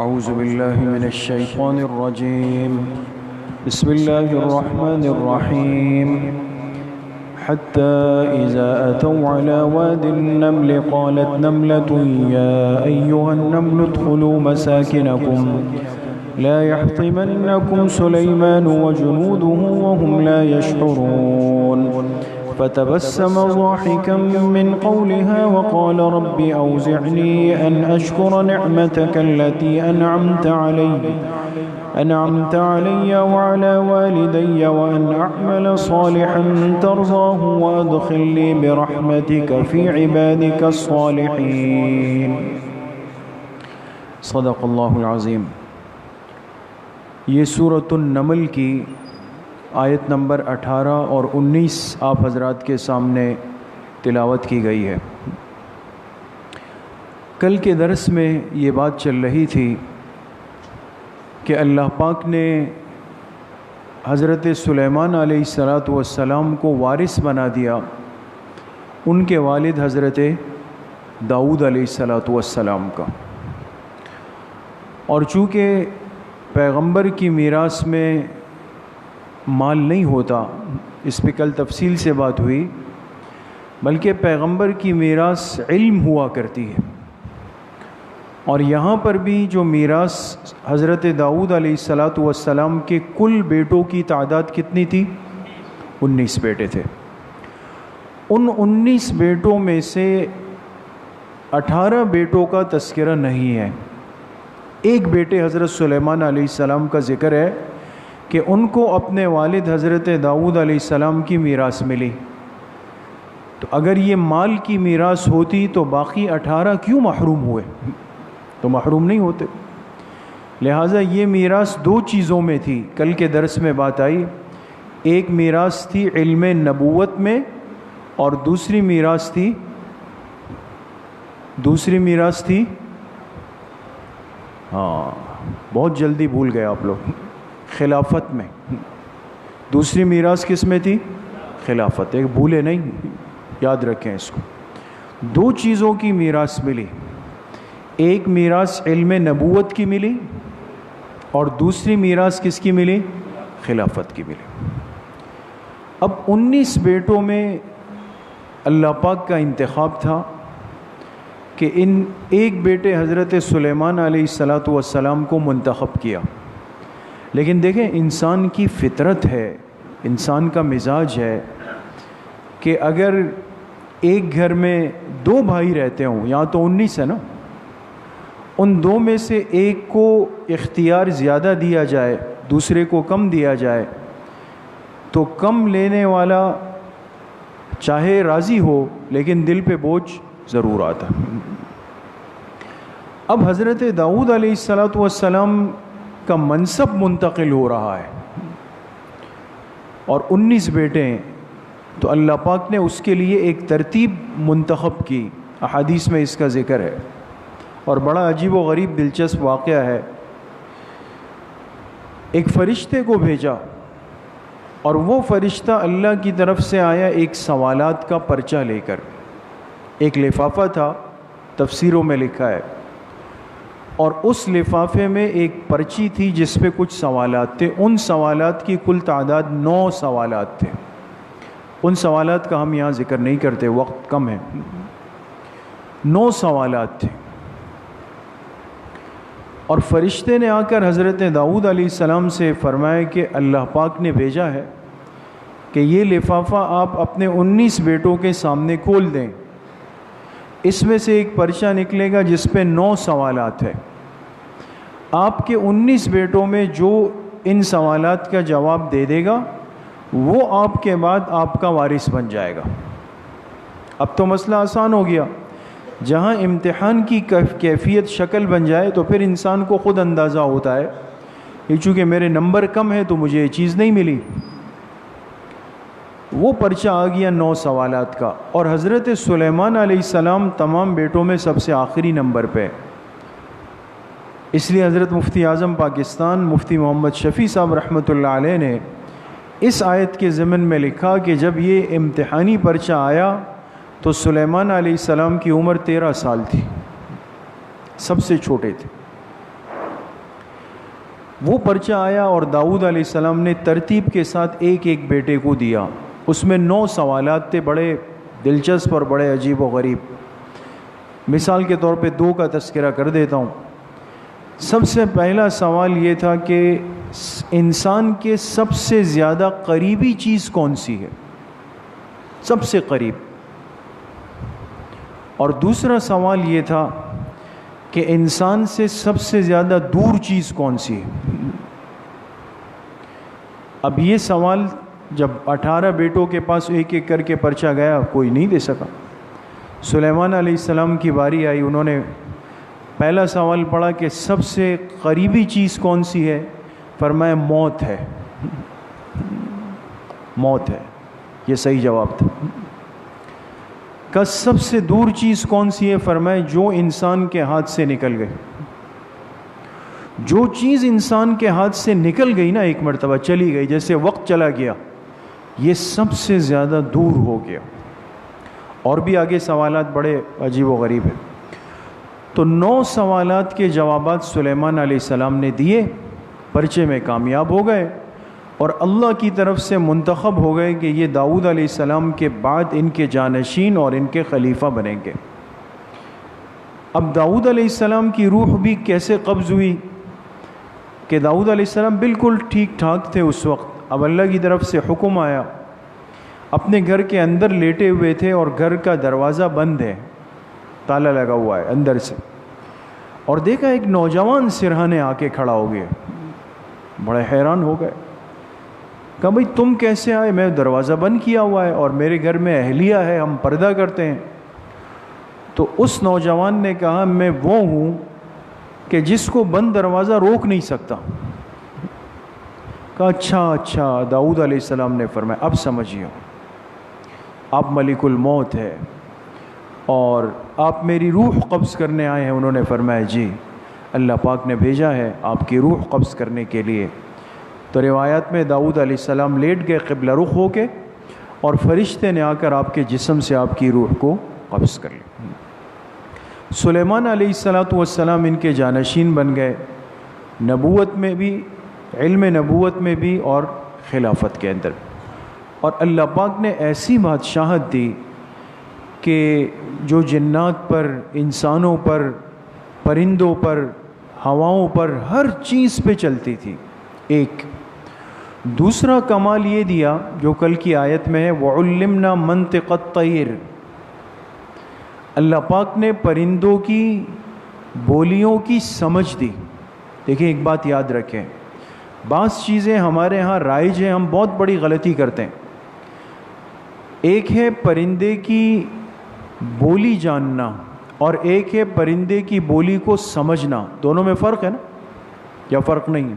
أعوذ بالله من الشيطان الرجيم. بسم الله الرحمن الرحيم. حتى إذا أتوا على واد النمل قالت نملة يا أيها النمل ادخلوا مساكنكم لا يحطمنكم سليمان وجنوده وهم لا يشعرون. فتبسم ضاحكا من قولها وقال رب أوزعني أن أشكر نعمتك التي أنعمت علي وعلى والدي وأن أعمل صالحا ترضاه وأدخلني برحمتك في عبادك الصالحين. صدق اللہ العظیم. یہ سورۃ النمل کی آیت نمبر 18 اور 19 آپ حضرات کے سامنے تلاوت کی گئی ہے. کل کے درس میں یہ بات چل رہی تھی کہ اللہ پاک نے حضرت سلیمان علیہ السلام کو وارث بنا دیا ان کے والد حضرت داؤد علیہ السلام کا. اور چونکہ پیغمبر کی میراث میں مال نہیں ہوتا، اس پہ کل تفصیل سے بات ہوئی، بلکہ پیغمبر کی میراث علم ہوا کرتی ہے. اور یہاں پر بھی جو میراث حضرت داؤد علیہ السلام کے کل بیٹوں کی تعداد کتنی تھی؟ 19 بیٹے تھے. ان 19 بیٹوں میں سے 18 بیٹوں کا تذکرہ نہیں ہے. ایک بیٹے حضرت سلیمان علیہ السلام کا ذکر ہے کہ ان کو اپنے والد حضرت داؤد علیہ السلام کی میراث ملی. تو اگر یہ مال کی میراث ہوتی تو باقی 18 کیوں محروم ہوئے؟ تو محروم نہیں ہوتے. لہٰذا یہ میراث دو چیزوں میں تھی. کل کے درس میں بات آئی، ایک میراث تھی علم نبوت میں اور دوسری میراث تھی بہت جلدی بھول گئے آپ لوگ، خلافت میں. دوسری میراث کس میں تھی؟ خلافت. ایک بھولے نہیں، یاد رکھیں اس کو. دو چیزوں کی میراث ملی، ایک میراث علم نبوت کی ملی اور دوسری میراث کس کی ملی؟ خلافت کی ملی. اب 19 بیٹوں میں اللہ پاک کا انتخاب تھا کہ ان ایک بیٹے حضرت سلیمان علیہ السلام کو منتخب کیا. لیکن دیکھیں انسان کی فطرت ہے، انسان کا مزاج ہے کہ اگر ایک گھر میں 2 بھائی رہتے ہوں، یہاں تو 19 ہے نا، ان 2 میں سے ایک کو اختیار زیادہ دیا جائے، دوسرے کو کم دیا جائے، تو کم لینے والا چاہے راضی ہو لیکن دل پہ بوجھ ضرور آتا. اب حضرت داؤد علیہ السلام کا منصب منتقل ہو رہا ہے اور 19 بیٹے ہیں، تو اللہ پاک نے اس کے لیے ایک ترتیب منتخب کی. احادیث میں اس کا ذکر ہے اور بڑا عجیب و غریب دلچسپ واقعہ ہے. ایک فرشتے کو بھیجا اور وہ فرشتہ اللہ کی طرف سے آیا ایک سوالات کا پرچہ لے کر. ایک لفافہ تھا، تفسیروں میں لکھا ہے، اور اس لفافے میں ایک پرچی تھی جس پہ کچھ سوالات تھے. ان سوالات کی کل تعداد 9 سوالات تھے. ان سوالات کا ہم یہاں ذکر نہیں کرتے، وقت کم ہے. 9 سوالات تھے اور فرشتے نے آ کر حضرت داؤد علیہ السلام سے فرمایا کہ اللہ پاک نے بھیجا ہے کہ یہ لفافہ آپ اپنے 19 بیٹوں کے سامنے کھول دیں. اس میں سے ایک پرچہ نکلے گا جس پہ 9 سوالات ہیں. آپ کے 19 بیٹوں میں جو ان سوالات کا جواب دے دے گا وہ آپ کے بعد آپ کا وارث بن جائے گا. اب تو مسئلہ آسان ہو گیا. جہاں امتحان کی کیفیت شکل بن جائے تو پھر انسان کو خود اندازہ ہوتا ہے کہ چونکہ میرے نمبر کم ہے تو مجھے یہ چیز نہیں ملی. وہ پرچہ آ گیا 9 سوالات کا. اور حضرت سلیمان علیہ السلام تمام بیٹوں میں سب سے آخری نمبر پہ. اس لیے حضرت مفتی اعظم پاکستان مفتی محمد شفیع صاحب رحمۃ اللہ علیہ نے اس آیت کے ضمن میں لکھا کہ جب یہ امتحانی پرچہ آیا تو سلیمان علیہ السلام کی عمر 13 سال تھی، سب سے چھوٹے تھے. وہ پرچہ آیا اور داؤد علیہ السلام نے ترتیب کے ساتھ ایک ایک بیٹے کو دیا. اس میں 9 سوالات تھے، بڑے دلچسپ اور بڑے عجیب و غریب. مثال کے طور پہ 2 کا تذکرہ کر دیتا ہوں. سب سے پہلا سوال یہ تھا کہ انسان کے سب سے زیادہ قریبی چیز کون سی ہے، سب سے قریب. اور دوسرا سوال یہ تھا کہ انسان سے سب سے زیادہ دور چیز کون سی ہے. اب یہ سوال جب 18 بیٹوں کے پاس ایک ایک کر کے پرچہ گیا، کوئی نہیں دے سکا. سلیمان علیہ السلام کی باری آئی. انہوں نے پہلا سوال پڑھا کہ سب سے قریبی چیز کون سی ہے. فرمایا موت ہے. موت ہے، یہ صحیح جواب تھا. کہ سب سے دور چیز کون سی ہے. فرمایا جو انسان کے ہاتھ سے نکل گئی. جو چیز انسان کے ہاتھ سے نکل گئی نا، ایک مرتبہ چلی گئی، جیسے وقت چلا گیا، یہ سب سے زیادہ دور ہو گیا. اور بھی آگے سوالات بڑے عجیب و غریب ہیں. تو 9 سوالات کے جوابات سلیمان علیہ السلام نے دیے، پرچے میں کامیاب ہو گئے اور اللہ کی طرف سے منتخب ہو گئے کہ یہ داؤد علیہ السلام کے بعد ان کے جانشین اور ان کے خلیفہ بنیں گے. اب داؤد علیہ السلام کی روح بھی کیسے قبض ہوئی کہ داؤد علیہ السلام بالکل ٹھیک ٹھاک تھے اس وقت. اب اللہ کی طرف سے حکم آیا. اپنے گھر کے اندر لیٹے ہوئے تھے اور گھر کا دروازہ بند ہے، تالا لگا ہوا ہے اندر سے. اور دیکھا ایک نوجوان سرہانے آ کے کھڑا ہو گیا. بڑے حیران ہو گئے. کہا بھئی تم کیسے آئے؟ میں دروازہ بند کیا ہوا ہے اور میرے گھر میں اہلیہ ہے، ہم پردہ کرتے ہیں. تو اس نوجوان نے کہا میں وہ ہوں کہ جس کو بند دروازہ روک نہیں سکتا. کہا اچھا. داؤد علیہ السلام نے فرمایا اب سمجھیے، آپ ملک الموت ہے اور آپ میری روح قبض کرنے آئے ہیں. انہوں نے فرمایا جی، اللہ پاک نے بھیجا ہے آپ کی روح قبض کرنے کے لیے. تو روایات میں داؤد علیہ السلام لیٹ گئے قبلہ رخ ہو کے، اور فرشتے نے آ کر آپ کے جسم سے آپ کی روح کو قبض کر لی. سلیمان علیہ السلام ان کے جانشین بن گئے، نبوت میں بھی، علم نبوت میں بھی اور خلافت کے اندر. اور اللہ پاک نے ایسی بادشاہت دی کہ جو جنات پر، انسانوں پر، پرندوں پر، ہواؤں پر، ہر چیز پہ چلتی تھی. ایک دوسرا کمال یہ دیا جو کل کی آیت میں ہے وَعُلِّمْنَا مَنْطِقَ الطَّيْرِ. اللہ پاک نے پرندوں کی بولیوں کی سمجھ دی. دیکھیں ایک بات یاد رکھیں، بعض چیزیں ہمارے ہاں رائج ہیں، ہم بہت بڑی غلطی کرتے ہیں. ایک ہے پرندے کی بولی جاننا اور ایک ہے پرندے کی بولی کو سمجھنا. دونوں میں فرق ہے نا، یا فرق نہیں ہے؟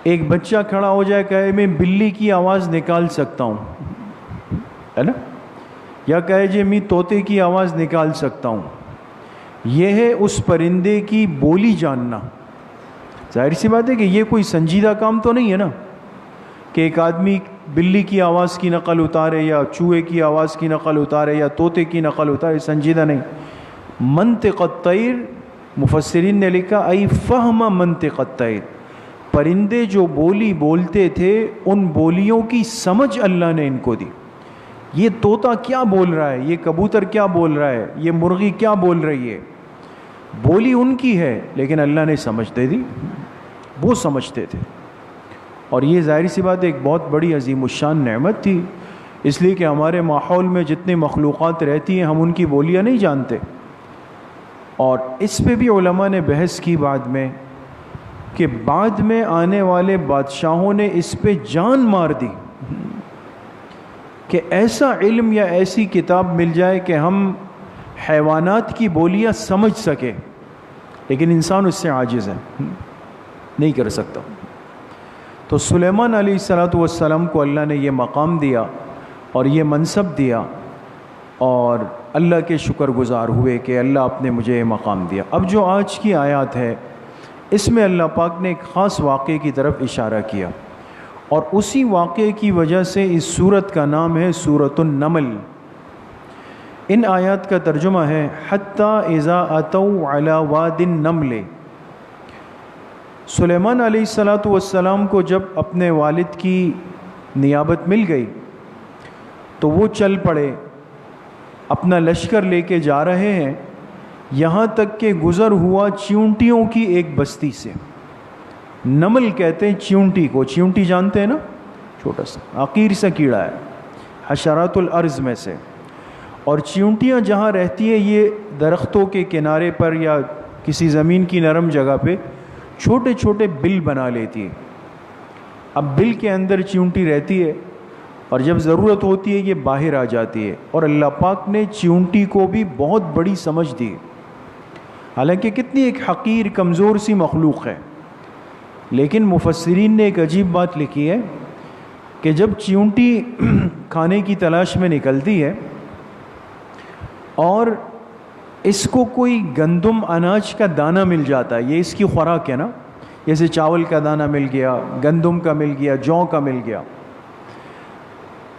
ایک بچہ کھڑا ہو جائے کہے میں بلی کی آواز نکال سکتا ہوں، ہے نا، یا کہے جی میں طوطے کی آواز نکال سکتا ہوں. یہ ہے اس پرندے کی بولی جاننا. ظاہر سی بات ہے کہ یہ کوئی سنجیدہ کام تو نہیں ہے نا کہ ایک آدمی بلی کی آواز کی نقل اتارے یا چوہے کی آواز کی نقل اتارے یا طوطے کی نقل اتارے. سنجیدہ نہیں. منطق الطیر، مفسرین نے لکھا ای فہم منطق الطیر، پرندے جو بولی بولتے تھے ان بولیوں کی سمجھ اللہ نے ان کو دی. یہ طوطا کیا بول رہا ہے، یہ کبوتر کیا بول رہا ہے، یہ مرغی کیا بول رہی ہے، بولی ان کی ہے لیکن اللہ نے سمجھ دے دی، وہ سمجھتے تھے. اور یہ ظاہر سی بات ایک بہت بڑی عظیم الشان نعمت تھی، اس لیے کہ ہمارے ماحول میں جتنی مخلوقات رہتی ہیں ہم ان کی بولیاں نہیں جانتے. اور اس پہ بھی علماء نے بحث کی بعد میں کہ بعد میں آنے والے بادشاہوں نے اس پہ جان مار دی کہ ایسا علم یا ایسی کتاب مل جائے کہ ہم حیوانات کی بولیاں سمجھ سکیں، لیکن انسان اس سے عاجز ہے، نہیں کر سکتا. تو سلیمان علیہ السلام کو اللہ نے یہ مقام دیا اور یہ منصب دیا، اور اللہ کے شکر گزار ہوئے کہ اللہ آپ نے مجھے یہ مقام دیا. اب جو آج کی آیات ہے اس میں اللہ پاک نے ایک خاص واقعے کی طرف اشارہ کیا، اور اسی واقعے کی وجہ سے اس سورت کا نام ہے سورۃ النمل. ان آیات کا ترجمہ ہے حتی اذا اتوا علی واد النمل. سلیمان علیہ السلام کو جب اپنے والد کی نیابت مل گئی تو وہ چل پڑے، اپنا لشکر لے کے جا رہے ہیں، یہاں تک کہ گزر ہوا چیونٹیوں کی ایک بستی سے۔ نمل کہتے ہیں چیونٹی کو، چیونٹی جانتے ہیں نا، چھوٹا سا عقیر سا کیڑا ہے حشرات الارض میں سے، اور چیونٹیاں جہاں رہتی ہیں یہ درختوں کے کنارے پر یا کسی زمین کی نرم جگہ پہ چھوٹے چھوٹے بل بنا لیتی ہے۔ اب بل کے اندر چیونٹی رہتی ہے اور جب ضرورت ہوتی ہے یہ باہر آ جاتی ہے، اور اللہ پاک نے چیونٹی کو بھی بہت بڑی سمجھ دی، حالانکہ کتنی ایک حقیر کمزور سی مخلوق ہے، لیکن مفسرین نے ایک عجیب بات لکھی ہے کہ جب چیونٹی کھانے کی تلاش میں نکلتی ہے اور اس کو کوئی گندم اناج کا دانہ مل جاتا ہے، یہ اس کی خوراک ہے نا، جیسے چاول کا دانہ مل گیا، گندم کا مل گیا، جو کا مل گیا،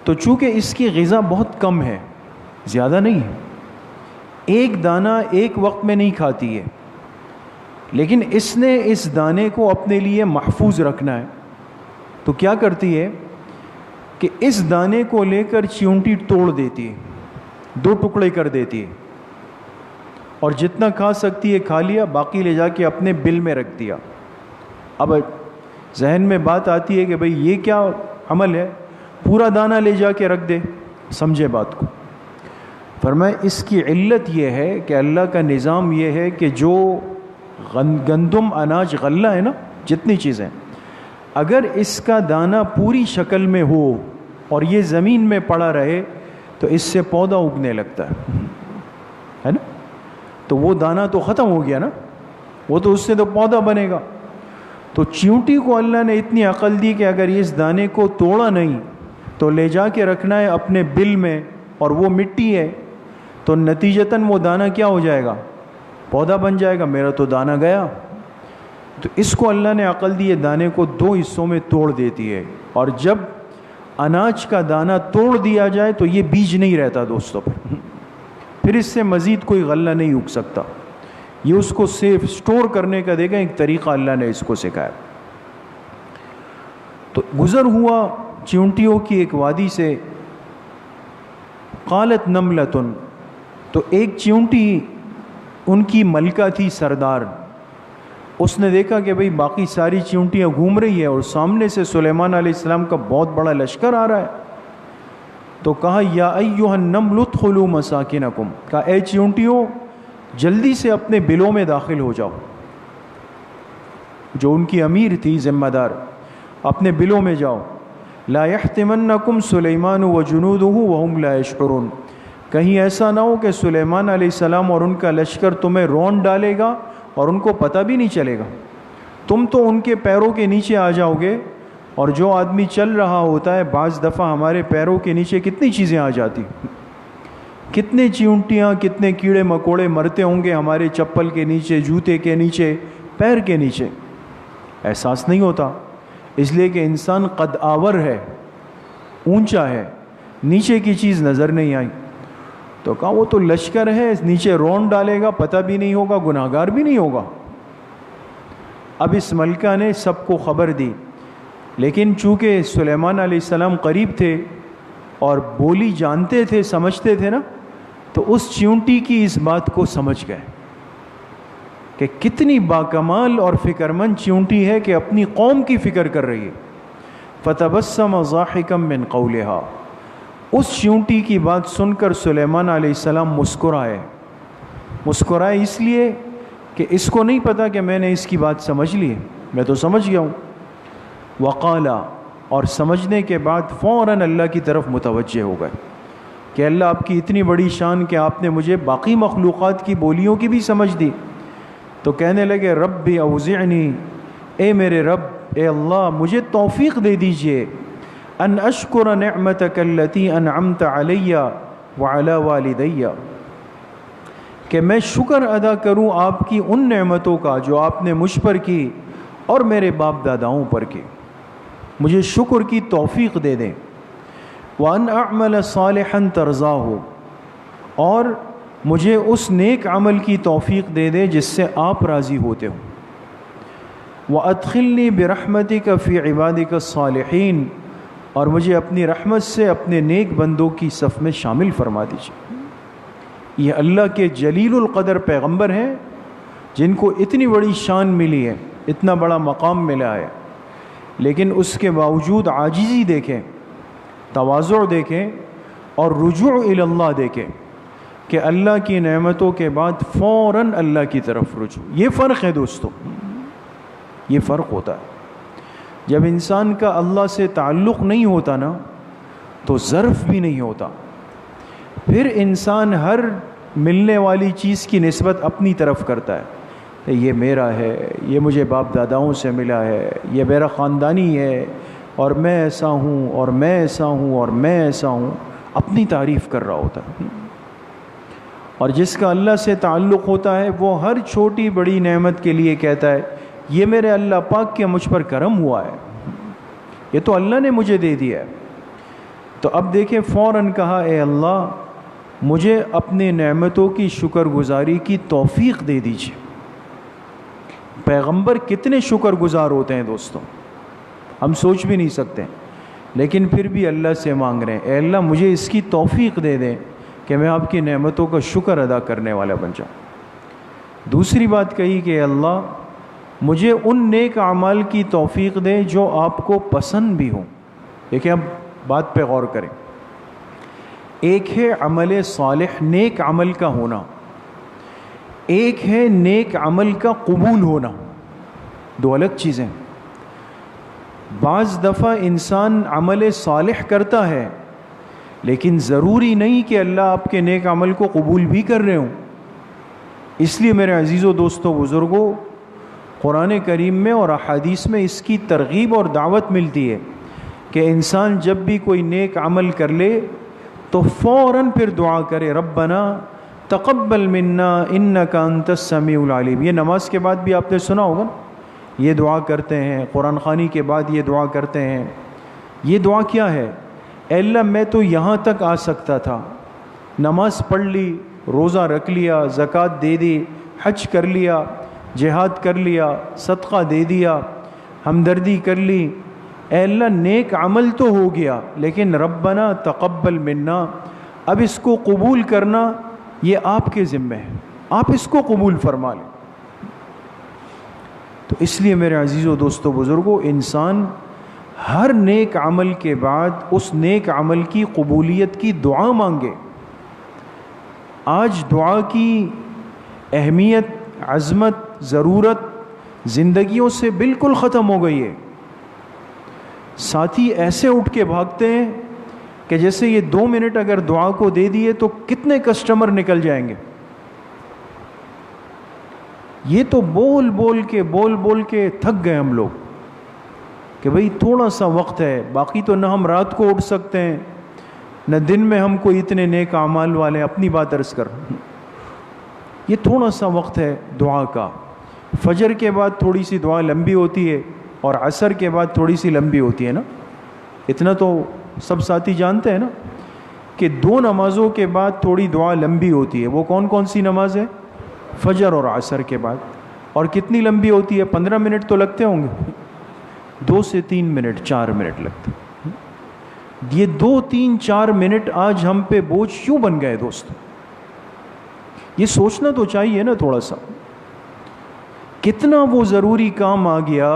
تو چونکہ اس کی غذا بہت کم ہے، زیادہ نہیں ہے، ایک دانہ ایک وقت میں نہیں کھاتی ہے، لیکن اس نے اس دانے کو اپنے لیے محفوظ رکھنا ہے، تو کیا کرتی ہے کہ اس دانے کو لے کر چیونٹی توڑ دیتی ہے، 2 ٹکڑے کر دیتی ہے، اور جتنا کھا سکتی ہے کھا لیا، باقی لے جا کے اپنے بل میں رکھ دیا۔ اب ذہن میں بات آتی ہے کہ بھئی یہ کیا عمل ہے، پورا دانہ لے جا کے رکھ دے، سمجھے بات کو؟ فرمایا اس کی علت یہ ہے کہ اللہ کا نظام یہ ہے کہ جو گندم اناج غلہ ہے نا، جتنی چیزیں، اگر اس کا دانہ پوری شکل میں ہو اور یہ زمین میں پڑا رہے تو اس سے پودا اگنے لگتا ہے نا، تو وہ دانہ تو ختم ہو گیا نا، وہ تو اس سے تو پودا بنے گا۔ تو چیونٹی کو اللہ نے اتنی عقل دی کہ اگر اس دانے کو توڑا نہیں تو لے جا کے رکھنا ہے اپنے بل میں، اور وہ مٹی ہے تو نتیجتاً وہ دانہ کیا ہو جائے گا، پودا بن جائے گا، میرا تو دانہ گیا۔ تو اس کو اللہ نے عقل دی، یہ دانے کو 2 حصوں میں توڑ دیتی ہے، اور جب اناج کا دانہ توڑ دیا جائے تو یہ بیج نہیں رہتا دوستوں، پھر اس سے مزید کوئی غلہ نہیں اگ سکتا، یہ اس کو سیف سٹور کرنے کا دے گا ایک طریقہ اللہ نے اس کو سکھایا۔ تو گزر ہوا چیونٹیوں کی ایک وادی سے، قالت نملۃ، تو ایک چیونٹی ان کی ملکہ تھی، سردار، اس نے دیکھا کہ بھئی باقی ساری چیونٹیاں گھوم رہی ہے اور سامنے سے سلیمان علیہ السلام کا بہت بڑا لشکر آ رہا ہے، تو کہا یا ایھا النمل ادخلوا مساکنکم، کہا اے چیونٹیوں جلدی سے اپنے بلوں میں داخل ہو جاؤ، جو ان کی امیر تھی ذمہ دار، اپنے بلوں میں جاؤ، لا یحطمنکم سلیمان وجنودہ وہم لا یشعرون، کہیں ایسا نہ ہو کہ سلیمان علیہ السلام اور ان کا لشکر تمہیں رون ڈالے گا اور ان کو پتہ بھی نہیں چلے گا، تم تو ان کے پیروں کے نیچے آ جاؤ گے، اور جو آدمی چل رہا ہوتا ہے بعض دفعہ ہمارے پیروں کے نیچے کتنی چیزیں آ جاتی، کتنے چیونٹیاں کتنے کیڑے مکوڑے مرتے ہوں گے ہمارے چپل کے نیچے، جوتے کے نیچے، پیر کے نیچے، احساس نہیں ہوتا، اس لیے کہ انسان قد آور ہے، اونچا ہے، نیچے کی چیز نظر نہیں آئی، تو کہا وہ تو لشکر ہے، نیچے رون ڈالے گا، پتہ بھی نہیں ہوگا، گناہگار بھی نہیں ہوگا۔ اب اس ملکہ نے سب کو خبر دی، لیکن چونکہ سلیمان علیہ السلام قریب تھے اور بولی جانتے تھے، سمجھتے تھے نا، تو اس چیونٹی کی اس بات کو سمجھ گئے کہ کتنی باکمال اور فکرمند چیونٹی ہے کہ اپنی قوم کی فکر کر رہی ہے۔ فتبسم ضاحکا من قولہا، اس چیونٹی کی بات سن کر سلیمان علیہ السلام مسکرائے اس لیے کہ اس کو نہیں پتا کہ میں نے اس کی بات سمجھ لی ہے، میں تو سمجھ گیا ہوں۔ وقالا، اور سمجھنے کے بعد فوراً اللہ کی طرف متوجہ ہو گئے کہ اللہ آپ کی اتنی بڑی شان کہ آپ نے مجھے باقی مخلوقات کی بولیوں کی بھی سمجھ دی، تو کہنے لگے رب اوزعنی، اے میرے رب، اے اللہ مجھے توفیق دے دیجئے، ان اشکر نعمتک التی انعمت علی وعلی والدی، کہ میں شکر ادا کروں آپ کی ان نعمتوں کا جو آپ نے مجھ پر کی اور میرے باپ داداؤں پر کی، مجھے شکر کی توفیق دے دیں، وان اعمل صالحا ترضاہ، اور مجھے اس نیک عمل کی توفیق دے دے جس سے آپ راضی ہوتے ہو، وَأَدْخِلْنِي بِرَحْمَتِكَ فِي عِبَادِكَ الصَّالِحِينَ، اور مجھے اپنی رحمت سے اپنے نیک بندوں کی صف میں شامل فرما دیجیے۔ یہ اللہ کے جلیل القدر پیغمبر ہیں جن کو اتنی بڑی شان ملی ہے، اتنا بڑا مقام ملا ہے، لیکن اس کے باوجود عاجزی دیکھیں، تواضع دیکھیں اور رجوع الی اللہ دیکھیں کہ اللہ کی نعمتوں کے بعد فوراً اللہ کی طرف رجوع۔ یہ فرق ہے دوستو، یہ فرق ہوتا ہے۔ جب انسان کا اللہ سے تعلق نہیں ہوتا نا تو ظرف بھی نہیں ہوتا، پھر انسان ہر ملنے والی چیز کی نسبت اپنی طرف کرتا ہے، یہ میرا ہے، یہ مجھے باپ داداؤں سے ملا ہے، یہ میرا خاندانی ہے، اور میں ایسا ہوں اور میں ایسا ہوں اور میں ایسا ہوں، اپنی تعریف کر رہا ہوتا ہے۔ اور جس کا اللہ سے تعلق ہوتا ہے وہ ہر چھوٹی بڑی نعمت کے لیے کہتا ہے یہ میرے اللہ پاک کے مجھ پر کرم ہوا ہے، یہ تو اللہ نے مجھے دے دیا ہے۔ تو اب دیکھیں فوراً کہا اے اللہ مجھے اپنے نعمتوں کی شکر گزاری کی توفیق دے دیجیے۔ پیغمبر کتنے شکر گزار ہوتے ہیں دوستوں، ہم سوچ بھی نہیں سکتے، لیکن پھر بھی اللہ سے مانگ رہے ہیں اے اللہ مجھے اس کی توفیق دے دیں کہ میں آپ کی نعمتوں کا شکر ادا کرنے والا بن جاؤں۔ دوسری بات کہی کہ اے اللہ مجھے ان نیک اعمال کی توفیق دیں جو آپ کو پسند بھی ہوں۔ دیکھیں اب بات پہ غور کریں، ایک ہے عمل صالح نیک عمل کا ہونا، ایک ہے نیک عمل کا قبول ہونا، دو الگ چیزیں۔ بعض دفعہ انسان عمل صالح کرتا ہے لیکن ضروری نہیں کہ اللہ آپ کے نیک عمل کو قبول بھی کر رہے ہوں۔ اس لیے میرے عزیزوں دوستوں بزرگوں، قرآن کریم میں اور احادیث میں اس کی ترغیب اور دعوت ملتی ہے کہ انسان جب بھی کوئی نیک عمل کر لے تو فوراً پھر دعا کرے ربنا تقبل منا انک انت السمیع العلیم۔ یہ نماز کے بعد بھی آپ نے سنا ہوگا، یہ دعا کرتے ہیں، قرآن خوانی کے بعد یہ دعا کرتے ہیں۔ یہ دعا کیا ہے؟ اے اللہ میں تو یہاں تک آ سکتا تھا، نماز پڑھ لی، روزہ رکھ لیا، زکوٰۃ دے دی، حج کر لیا، جہاد کر لیا، صدقہ دے دیا، ہمدردی کر لی، اے اللہ نیک عمل تو ہو گیا لیکن ربنا تقبل منا، اب اس کو قبول کرنا یہ آپ کے ذمہ ہے، آپ اس کو قبول فرما لیں۔ تو اس لیے میرے عزیزوں دوستوں بزرگوں، انسان ہر نیک عمل کے بعد اس نیک عمل کی قبولیت کی دعا مانگے۔ آج دعا کی اہمیت، عظمت، ضرورت زندگیوں سے بالکل ختم ہو گئی ہے۔ ساتھی ایسے اٹھ کے بھاگتے ہیں کہ جیسے یہ 2 منٹ اگر دعا کو دے دیے تو کتنے کسٹمر نکل جائیں گے۔ یہ تو بول بول کے تھک گئے ہم لوگ کہ بھئی تھوڑا سا وقت ہے، باقی تو نہ ہم رات کو اٹھ سکتے ہیں نہ دن میں ہم کوئی اتنے نیک اعمال والے، اپنی بات عرض کر، یہ تھوڑا سا وقت ہے دعا کا۔ فجر کے بعد تھوڑی سی دعا لمبی ہوتی ہے اور عصر کے بعد تھوڑی سی لمبی ہوتی ہے نا، اتنا تو سب ساتھی جانتے ہیں نا کہ 2 نمازوں کے بعد تھوڑی دعا لمبی ہوتی ہے۔ وہ کون کون سی نماز ہے؟ فجر اور عصر کے بعد۔ اور کتنی لمبی ہوتی ہے؟ 15 منٹ تو لگتے ہوں گے، 2 سے 3 منٹ، 4 منٹ لگتے۔ یہ 2، 3، 4 منٹ آج ہم پہ بوجھ کیوں بن گئے دوستو؟ یہ سوچنا تو چاہیے نا تھوڑا سا، کتنا وہ ضروری کام آ گیا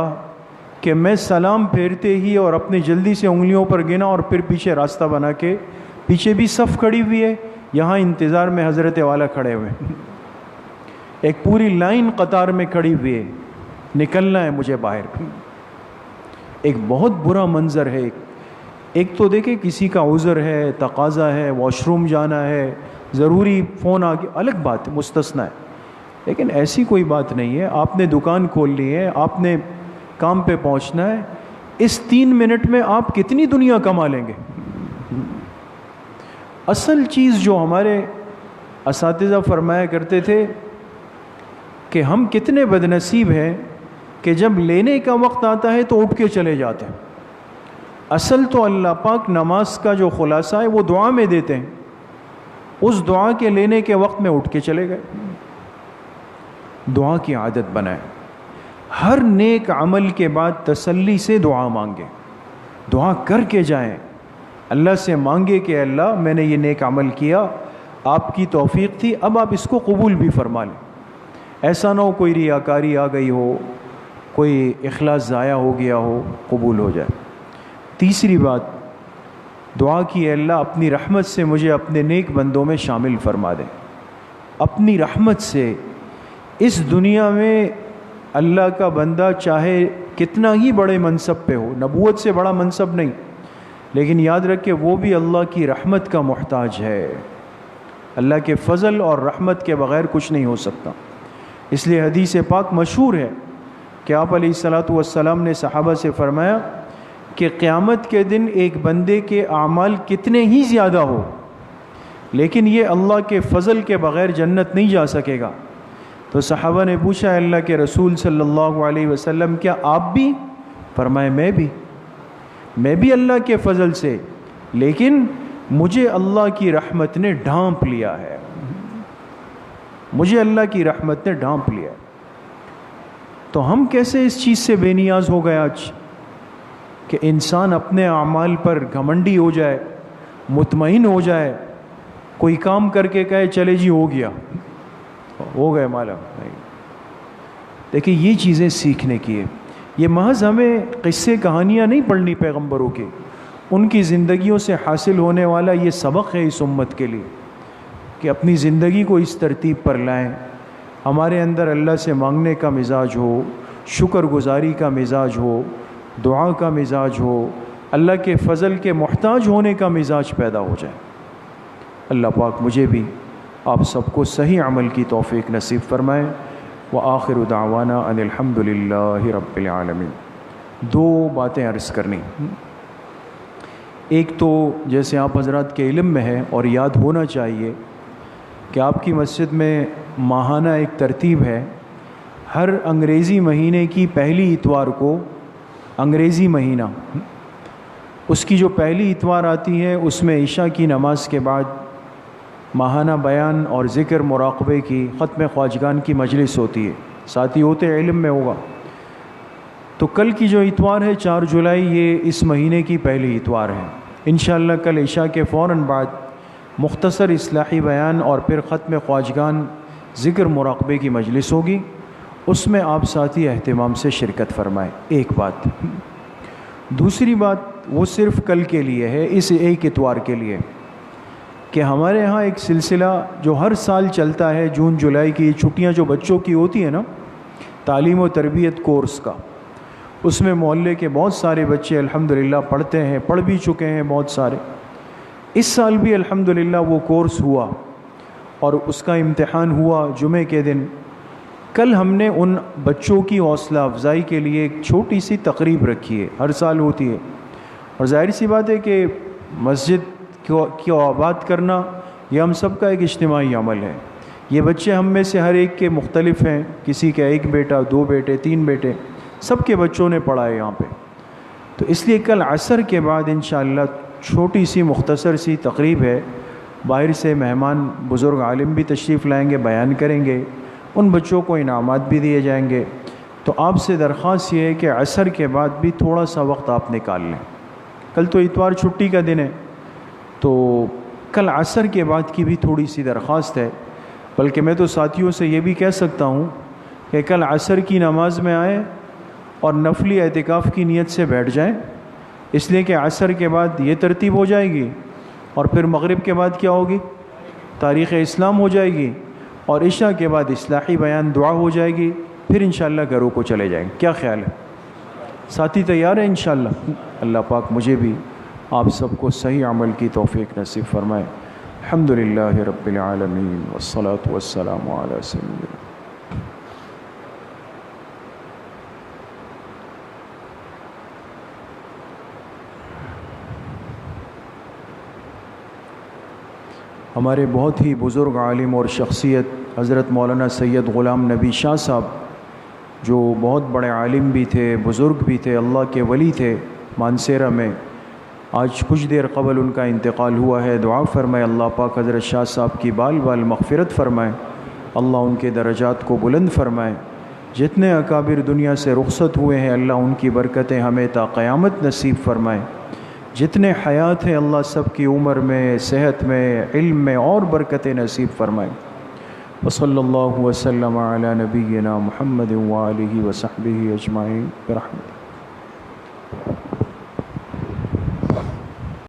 کہ میں سلام پھیرتے ہی اور اپنے جلدی سے انگلیوں پر گنا اور پھر پیچھے راستہ بنا کے، پیچھے بھی صف کھڑی ہوئی ہے، یہاں انتظار میں حضرت والا کھڑے ہوئے، ایک پوری لائن قطار میں کھڑی ہوئی ہے، نکلنا ہے مجھے باہر۔ ایک بہت برا منظر ہے۔ ایک تو دیکھیں کسی کا عذر ہے، تقاضا ہے، واش روم جانا ہے، ضروری فون آ گیا، الگ بات ہے، مستثنا ہے، لیکن ایسی کوئی بات نہیں ہے۔ آپ نے دکان کھول لی ہے، آپ نے کام پہ پہنچنا ہے، اس 3 منٹ میں آپ کتنی دنیا کما لیں گے؟ اصل چیز جو ہمارے اساتذہ فرمایا کرتے تھے کہ ہم کتنے بد نصیب ہیں کہ جب لینے کا وقت آتا ہے تو اٹھ کے چلے جاتے ہیں۔ اصل تو اللہ پاک نماز کا جو خلاصہ ہے وہ دعا میں دیتے ہیں، اس دعا کے لینے کے وقت میں اٹھ کے چلے گئے۔ دعا کی عادت بنائیں، ہر نیک عمل کے بعد تسلی سے دعا مانگیں، دعا کر کے جائیں، اللہ سے مانگے کہ اللہ میں نے یہ نیک عمل کیا، آپ کی توفیق تھی، اب آپ اس کو قبول بھی فرما لیں۔ ایسا نہ ہو کوئی ریاکاری آ گئی ہو، کوئی اخلاص ضائع ہو گیا ہو، قبول ہو جائے۔ تیسری بات، دعا کی، اے اللہ اپنی رحمت سے مجھے اپنے نیک بندوں میں شامل فرما دیں۔ اپنی رحمت سے اس دنیا میں اللہ کا بندہ چاہے کتنا ہی بڑے منصب پہ ہو، نبوت سے بڑا منصب نہیں، لیکن یاد رکھے وہ بھی اللہ کی رحمت کا محتاج ہے۔ اللہ کے فضل اور رحمت کے بغیر کچھ نہیں ہو سکتا۔ اس لیے حدیث پاک مشہور ہے کہ آپ علیہ الصلاۃ والسلام نے صحابہ سے فرمایا کہ قیامت کے دن ایک بندے کے اعمال کتنے ہی زیادہ ہو، لیکن یہ اللہ کے فضل کے بغیر جنت نہیں جا سکے گا۔ تو صحابہ نے پوچھا، اللہ کے رسول صلی اللہ علیہ وسلم کیا آپ بھی؟ فرمائے میں بھی اللہ کے فضل سے، لیکن مجھے اللہ کی رحمت نے ڈھانپ لیا ہے، مجھے اللہ کی رحمت نے ڈھانپ لیا ہے۔ تو ہم کیسے اس چیز سے بے نیاز ہو گئے آج کہ انسان اپنے اعمال پر گھمنڈی ہو جائے، مطمئن ہو جائے، کوئی کام کر کے کہے چلے جی ہو گیا، ہو گئے مالا۔ نہیں، دیکھیں یہ چیزیں سیکھنے کی ہے۔ یہ محض ہمیں قصے کہانیاں نہیں پڑھنی پیغمبروں کی، ان کی زندگیوں سے حاصل ہونے والا یہ سبق ہے اس امت کے لیے کہ اپنی زندگی کو اس ترتیب پر لائیں، ہمارے اندر اللہ سے مانگنے کا مزاج ہو، شکر گزاری کا مزاج ہو، دعا کا مزاج ہو، اللہ کے فضل کے محتاج ہونے کا مزاج پیدا ہو جائے۔ اللہ پاک مجھے بھی آپ سب کو صحیح عمل کی توفیق نصیب فرمائے۔ وآخر دعوانا ان الحمد للہ رب العالمین۔ دو باتیں عرض کرنی، ایک تو جیسے آپ حضرات کے علم میں ہے اور یاد ہونا چاہیے کہ آپ کی مسجد میں ماہانہ ایک ترتیب ہے، ہر انگریزی مہینے کی پہلی اتوار کو، انگریزی مہینہ اس کی جو پہلی اتوار آتی ہے اس میں عشاء کی نماز کے بعد ماہانہ بیان اور ذکر مراقبے کی، ختم خواجگان کی مجلس ہوتی ہے، ساتھی ہوتے علم میں ہوگا۔ تو کل کی جو اتوار ہے 4 جولائی، یہ اس مہینے کی پہلی اتوار ہے۔ انشاءاللہ کل عشاء کے فوراً بعد مختصر اصلاحی بیان اور پھر ختم خواجگان ذکر مراقبے کی مجلس ہوگی، اس میں آپ ساتھی اہتمام سے شرکت فرمائیں۔ ایک بات۔ دوسری بات وہ صرف کل کے لیے ہے، اس ایک اتوار کے لیے، کہ ہمارے ہاں ایک سلسلہ جو ہر سال چلتا ہے، جون جولائی کی چھٹیاں جو بچوں کی ہوتی ہیں نا، تعلیم و تربیت کورس کا، اس میں محلے کے بہت سارے بچے الحمدللہ پڑھتے ہیں، پڑھ بھی چکے ہیں بہت سارے۔ اس سال بھی الحمدللہ وہ کورس ہوا اور اس کا امتحان ہوا جمعے کے دن۔ کل ہم نے ان بچوں کی حوصلہ افزائی کے لیے ایک چھوٹی سی تقریب رکھی ہے، ہر سال ہوتی ہے، اور ظاہر سی بات ہے کہ مسجد کو آباد کرنا یہ ہم سب کا ایک اجتماعی عمل ہے۔ یہ بچے ہم میں سے ہر ایک کے مختلف ہیں، کسی کا 1 بیٹا، 2 بیٹے، 3 بیٹے، سب کے بچوں نے پڑھا ہے یہاں پہ۔ تو اس لیے کل عصر کے بعد انشاءاللہ چھوٹی سی مختصر سی تقریب ہے، باہر سے مہمان بزرگ عالم بھی تشریف لائیں گے، بیان کریں گے، ان بچوں کو انعامات بھی دیے جائیں گے۔ تو آپ سے درخواست یہ ہے کہ عصر کے بعد بھی تھوڑا سا وقت آپ نکال لیں۔ کل تو اتوار چھٹی کا دن ہے، تو کل عصر کے بعد کی بھی تھوڑی سی درخواست ہے، بلکہ میں تو ساتھیوں سے یہ بھی کہہ سکتا ہوں کہ کل عصر کی نماز میں آئیں اور نفلی اعتکاف کی نیت سے بیٹھ جائیں، اس لیے کہ عصر کے بعد یہ ترتیب ہو جائے گی، اور پھر مغرب کے بعد کیا ہوگی؟ تاریخ اسلام ہو جائے گی، اور عشاء کے بعد اصلاحی بیان دعا ہو جائے گی، پھر انشاءاللہ گھروں کو چلے جائیں گے۔ کیا خیال ہے؟ ساتھی تیار ہیں انشاءاللہ؟ اللہ پاک مجھے بھی آپ سب کو صحیح عمل کی توفیق نصیب فرمائے۔ الحمدللہ رب العالمین والصلاة والسلام علی سیدنا۔ ہمارے بہت ہی بزرگ عالم اور شخصیت حضرت مولانا سید غلام نبی شاہ صاحب، جو بہت بڑے عالم بھی تھے، بزرگ بھی تھے، اللہ کے ولی تھے، مانسیرہ میں، آج کچھ دیر قبل ان کا انتقال ہوا ہے۔ دعا فرمائے اللہ پاک حضرت شاہ صاحب کی بال بال مغفرت فرمائے، اللہ ان کے درجات کو بلند فرمائے، جتنے اکابر دنیا سے رخصت ہوئے ہیں اللہ ان کی برکتیں ہمیں تا قیامت نصیب فرمائے. جتنے حیات ہیں اللہ سب کی عمر میں، صحت میں، علم میں اور برکتیں نصیب فرمائے. وصلی اللہ وسلم علی نبینا محمد وآلہ وصحبہ اجمعین برحمتہ.